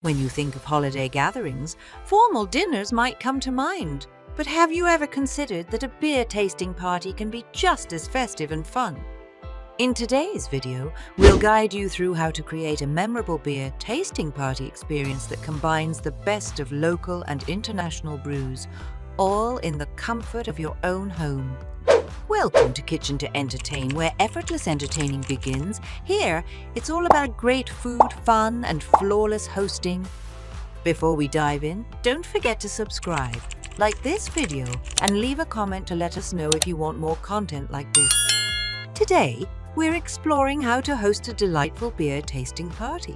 When you think of holiday gatherings, formal dinners might come to mind. But have you ever considered that a beer tasting party can be just as festive and fun? In today's video, we'll guide you through how to create a memorable beer tasting party experience that combines the best of local and international brews, all in the comfort of your own home. Welcome to Kitchen to Entertain, where effortless entertaining begins. Here, it's all about great food, fun, and flawless hosting. Before we dive in, don't forget to subscribe, like this video, and leave a comment to let us know if you want more content like this. Today, we're exploring how to host a delightful beer tasting party.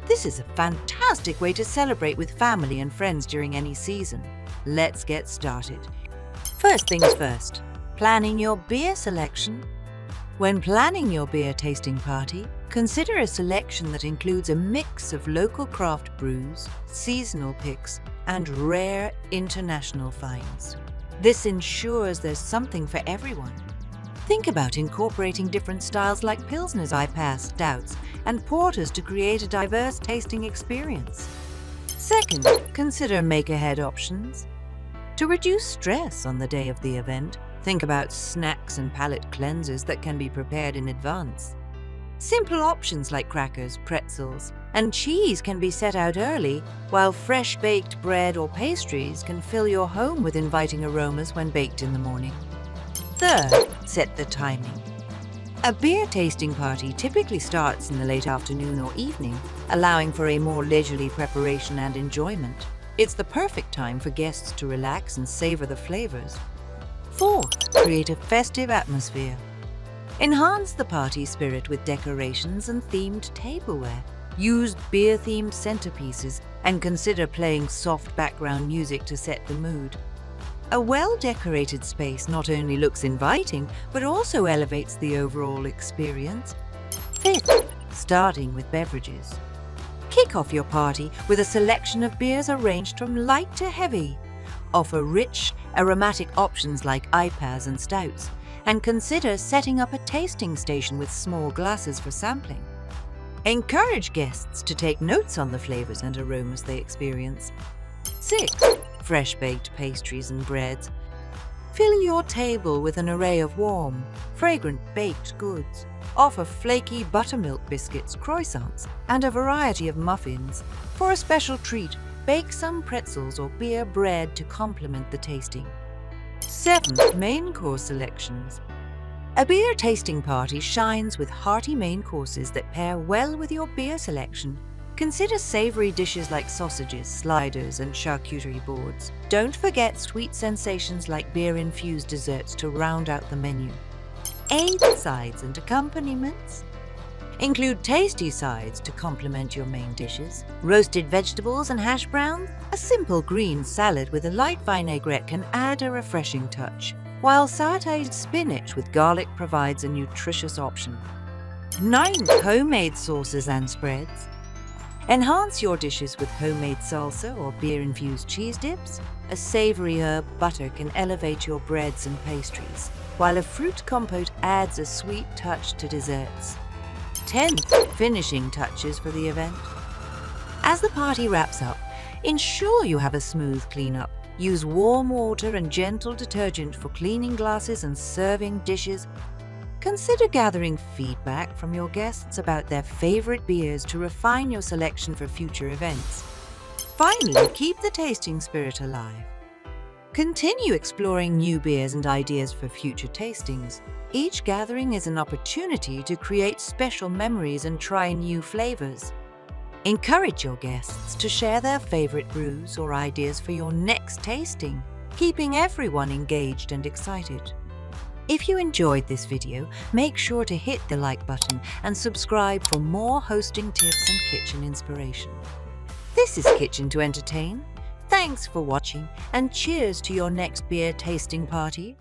This is a fantastic way to celebrate with family and friends during any season. Let's get started. First things first. Planning your beer selection. When planning your beer tasting party, consider a selection that includes a mix of local craft brews, seasonal picks, and rare international finds. This ensures there's something for everyone. Think about incorporating different styles like pilsners, IPAs, stouts, and porters to create a diverse tasting experience. Second, consider make-ahead options. To reduce stress on the day of the event, think about snacks and palate cleansers that can be prepared in advance. Simple options like crackers, pretzels, and cheese can be set out early, while fresh baked bread or pastries can fill your home with inviting aromas when baked in the morning. Third, set the timing. A beer tasting party typically starts in the late afternoon or evening, allowing for a more leisurely preparation and enjoyment. It's the perfect time for guests to relax and savor the flavors. Fourth, create a festive atmosphere. Enhance the party spirit with decorations and themed tableware. Use beer-themed centerpieces and consider playing soft background music to set the mood. A well-decorated space not only looks inviting, but also elevates the overall experience. Fifth, starting with beverages. Kick off your party with a selection of beers arranged from light to heavy. Offer rich, aromatic options like IPAs and stouts, and consider setting up a tasting station with small glasses for sampling. Encourage guests to take notes on the flavors and aromas they experience. Sixth, fresh-baked pastries and breads. Fill your table with an array of warm, fragrant baked goods. Offer flaky buttermilk biscuits, croissants, and a variety of muffins. For a special treat, bake some pretzels or beer bread to complement the tasting. Seventh, main course selections. A beer tasting party shines with hearty main courses that pair well with your beer selection. Consider savory dishes like sausages, sliders, and charcuterie boards. Don't forget sweet sensations like beer-infused desserts to round out the menu. Eighth, sides and accompaniments. Include tasty sides to complement your main dishes. Roasted vegetables and hash browns. A simple green salad with a light vinaigrette can add a refreshing touch, while sautéed spinach with garlic provides a nutritious option. Ninth, homemade sauces and spreads. Enhance your dishes with homemade salsa or beer-infused cheese dips. A savory herb butter can elevate your breads and pastries, while a fruit compote adds a sweet touch to desserts. 10th, finishing touches for the event. As the party wraps up, ensure you have a smooth cleanup. Use warm water and gentle detergent for cleaning glasses and serving dishes. Consider gathering feedback from your guests about their favorite beers to refine your selection for future events. Finally, keep the tasting spirit alive. Continue exploring new beers and ideas for future tastings. Each gathering is an opportunity to create special memories and try new flavors. Encourage your guests to share their favorite brews or ideas for your next tasting, keeping everyone engaged and excited. If you enjoyed this video, make sure to hit the like button and subscribe for more hosting tips and kitchen inspiration. This is Kitchen to Entertain. Thanks for watching, and cheers to your next beer tasting party.